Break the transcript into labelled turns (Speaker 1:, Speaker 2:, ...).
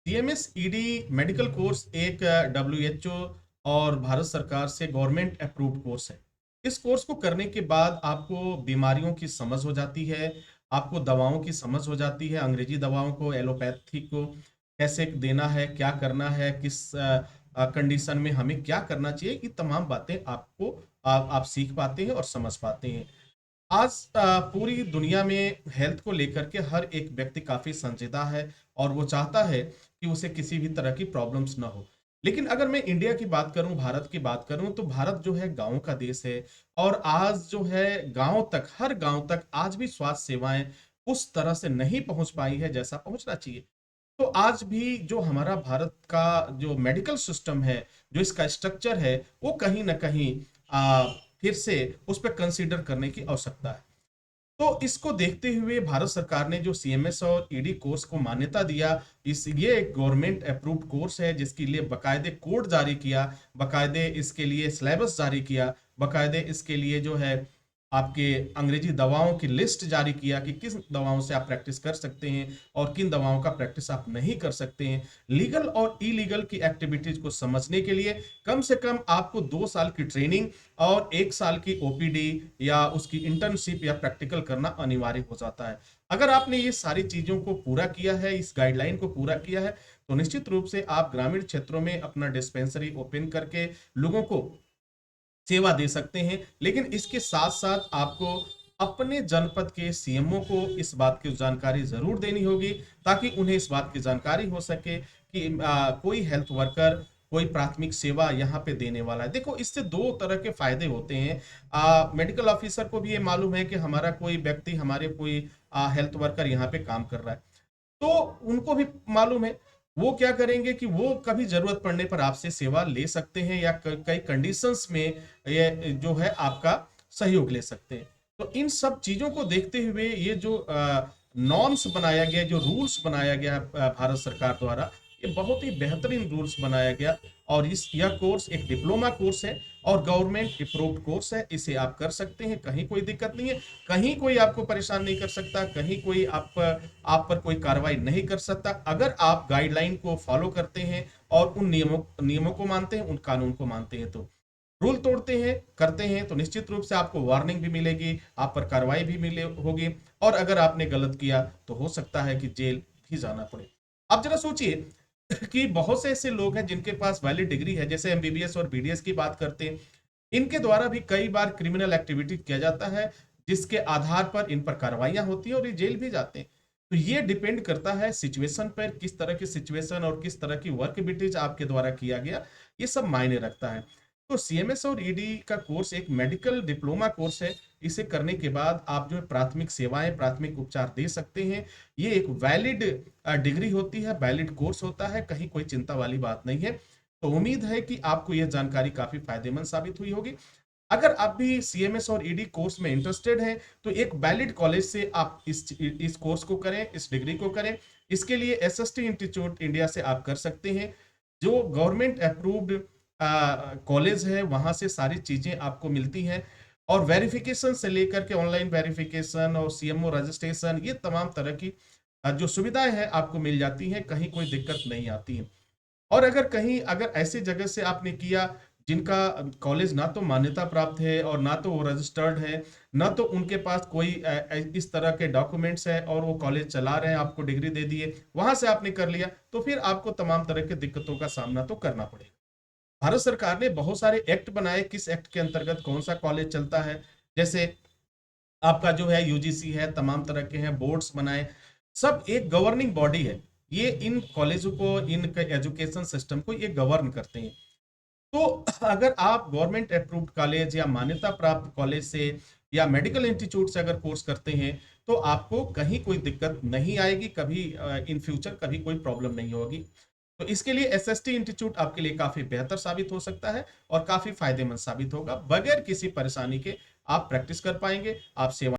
Speaker 1: CMS ED medical course एक WHO और भारत सरकार से गवर्नमेंट अप्रूव्ड कोर्स है। इस कोर्स को करने के बाद आपको बीमारियों की समझ हो जाती है, आपको दवाओं की समझ हो जाती है, अंग्रेजी दवाओं को, एलोपैथी को कैसे देना है, क्या करना है, किस कंडीशन में हमें क्या करना चाहिए, ये तमाम बातें आपको आप सीख पाते हैं और समझ पाते हैं। आज पूरी दुनिया में हेल्थ को लेकर के हर एक व्यक्ति काफी संजीदा है और वो चाहता है कि उसे किसी भी तरह की प्रॉब्लम्स ना हो। लेकिन अगर मैं इंडिया की बात करूं, भारत की बात करूं, तो भारत जो है गांव का देश है और आज जो है गांव तक, हर गांव तक आज भी स्वास्थ्य सेवाएं उस तरह से नहीं पहुंच पाई है जैसा पहुंचना चाहिए। तो आज भी जो हमारा भारत का जो मेडिकल सिस्टम है, जो इसका स्ट्रक्चर है, वो कहीं ना कहीं आ, फिर से उस पर कंसीडर करने की आवश्यकता है। तो इसको देखते हुए भारत सरकार ने जो सीएमएस और ईडी कोर्स को मान्यता दिया, इस ये एक गवर्नमेंट अप्रूव्ड कोर्स है जिसके लिए बकायदे कोड जारी किया, बकायदे इसके लिए सिलेबस जारी किया, बकायदे इसके लिए जो है आपके अंग्रेजी दवाओं की लिस्ट जारी किया कि किस दवाओं से आप प्रैक्टिस कर सकते हैं और किन दवाओं का प्रैक्टिस आप नहीं कर सकते हैं। लीगल और इलीगल की एक्टिविटीज को समझने के लिए कम से कम आपको 2 साल की ट्रेनिंग और 1 साल की ओपीडी या उसकी इंटर्नशिप या प्रैक्टिकल करना अनिवार्य हो जाता है। अगर आपने ये सारी चीजों को पूरा किया है, इस गाइडलाइन को पूरा किया है, तो निश्चित रूप से आप ग्रामीण क्षेत्रों में अपना डिस्पेंसरी ओपन करके लोगों को सेवा दे सकते हैं। लेकिन इसके साथ साथ आपको अपने जनपद के सीएमओ को इस बात की जानकारी जरूर देनी होगी ताकि उन्हें इस बात की जानकारी हो सके कि कोई हेल्थ वर्कर कोई प्राथमिक सेवा यहाँ पे देने वाला है। देखो, इससे दो तरह के फायदे होते हैं। मेडिकल ऑफिसर को भी ये मालूम है कि हमारा कोई व्यक्ति, हमारे कोई हेल्थ वर्कर यहाँ पे काम कर रहा है, तो उनको भी मालूम है। वो क्या करेंगे कि वो कभी जरूरत पड़ने पर आपसे सेवा ले सकते हैं या कई कंडीशंस में ये जो है आपका सहयोग ले सकते हैं। तो इन सब चीजों को देखते हुए ये जो नॉर्म्स बनाया गया, जो रूल्स बनाया गया भारत सरकार द्वारा, ये बहुत ही बेहतरीन रूल्स बनाया गया। और इस यह कोर्स एक डिप्लोमा कोर्स है और गवर्नमेंट अप्रूव्ड कोर्स है। इसे आप कर सकते हैं, कहीं कोई दिक्कत नहीं है, कहीं कोई आपको परेशान नहीं कर सकता, कहीं कोई आप पर कोई कार्रवाई नहीं कर सकता अगर आप गाइडलाइन को फॉलो करते हैं और उन नियमों नियमों को मानते हैं, उन कानून को मानते हैं। तो रूल तोड़ते हैं, करते हैं, तो निश्चित रूप से आपको वार्निंग भी मिलेगी, आप पर कार्रवाई भी मिले होगी, और अगर आपने गलत किया तो हो सकता है कि जेल भी जाना पड़े। आप जरा सोचिए कि बहुत से ऐसे लोग हैं जिनके पास वैलिड डिग्री है, जैसे एमबीबीएस और बीडीएस की बात करते हैं, इनके द्वारा भी कई बार क्रिमिनल एक्टिविटी किया जाता है जिसके आधार पर इन पर कार्रवाइयां होती हैं और ये जेल भी जाते हैं। तो ये डिपेंड करता है सिचुएशन पर, किस तरह की सिचुएशन और किस तरह की वर्क विटेज आपके द्वारा किया गया, ये सब मायने रखता है। तो सीएमएस और ईडी का कोर्स एक मेडिकल डिप्लोमा कोर्स है। इसे करने के बाद आप जो है प्राथमिक सेवाएं, प्राथमिक उपचार दे सकते हैं। ये एक वैलिड डिग्री होती है, वैलिड कोर्स होता है, कहीं कोई चिंता वाली बात नहीं है। तो उम्मीद है कि आपको यह जानकारी काफी फायदेमंद साबित हुई होगी। अगर आप भी सीएमएस और ईडी कोर्स में इंटरेस्टेड हैं, तो एक वैलिड कॉलेज से आप इस कोर्स को करें, इस डिग्री को करें। इसके लिए एसएसटी इंस्टीट्यूट इंडिया से आप कर सकते हैं, जो गवर्नमेंट अप्रूव्ड कॉलेज है, वहां से सारी चीजें आपको मिलती हैं। और वेरिफिकेशन से लेकर के ऑनलाइन वेरिफिकेशन और सीएमओ रजिस्ट्रेशन, ये तमाम तरह की जो सुविधाएं हैं आपको मिल जाती हैं, कहीं कोई दिक्कत नहीं आती है। और अगर ऐसी जगह से आपने किया जिनका कॉलेज ना तो मान्यता प्राप्त है और ना तो वो रजिस्टर्ड है, ना तो उनके पास कोई इस तरह के डॉक्यूमेंट्स है और वो कॉलेज चला रहे हैं, आपको डिग्री दे दिए, वहां से आपने कर लिया, तो फिर आपको तमाम तरह की दिक्कतों का सामना तो करना पड़ेगा। भारत सरकार ने बहुत सारे एक्ट बनाए, किस एक्ट के अंतर्गत कौन सा कॉलेज चलता है। जैसे आपका जो है यूजीसी है, तमाम तरह के हैं, बोर्ड्स बनाए, सब एक गवर्निंग बॉडी है। ये इन कॉलेजों को, इन एजुकेशन सिस्टम को ये गवर्न करते हैं। तो अगर आप गवर्नमेंट अप्रूव्ड कॉलेज या मान्यता प्राप्त कॉलेज से या मेडिकल इंस्टीट्यूट से अगर कोर्स करते हैं, तो आपको कहीं कोई दिक्कत नहीं आएगी, कभी इन फ्यूचर कभी कोई प्रॉब्लम नहीं होगी। तो इसके लिए एसएसटी इंस्टीट्यूट आपके लिए काफी बेहतर साबित हो सकता है और काफी फायदेमंद साबित होगा। बगैर किसी परेशानी के आप प्रैक्टिस कर पाएंगे, आप सेवा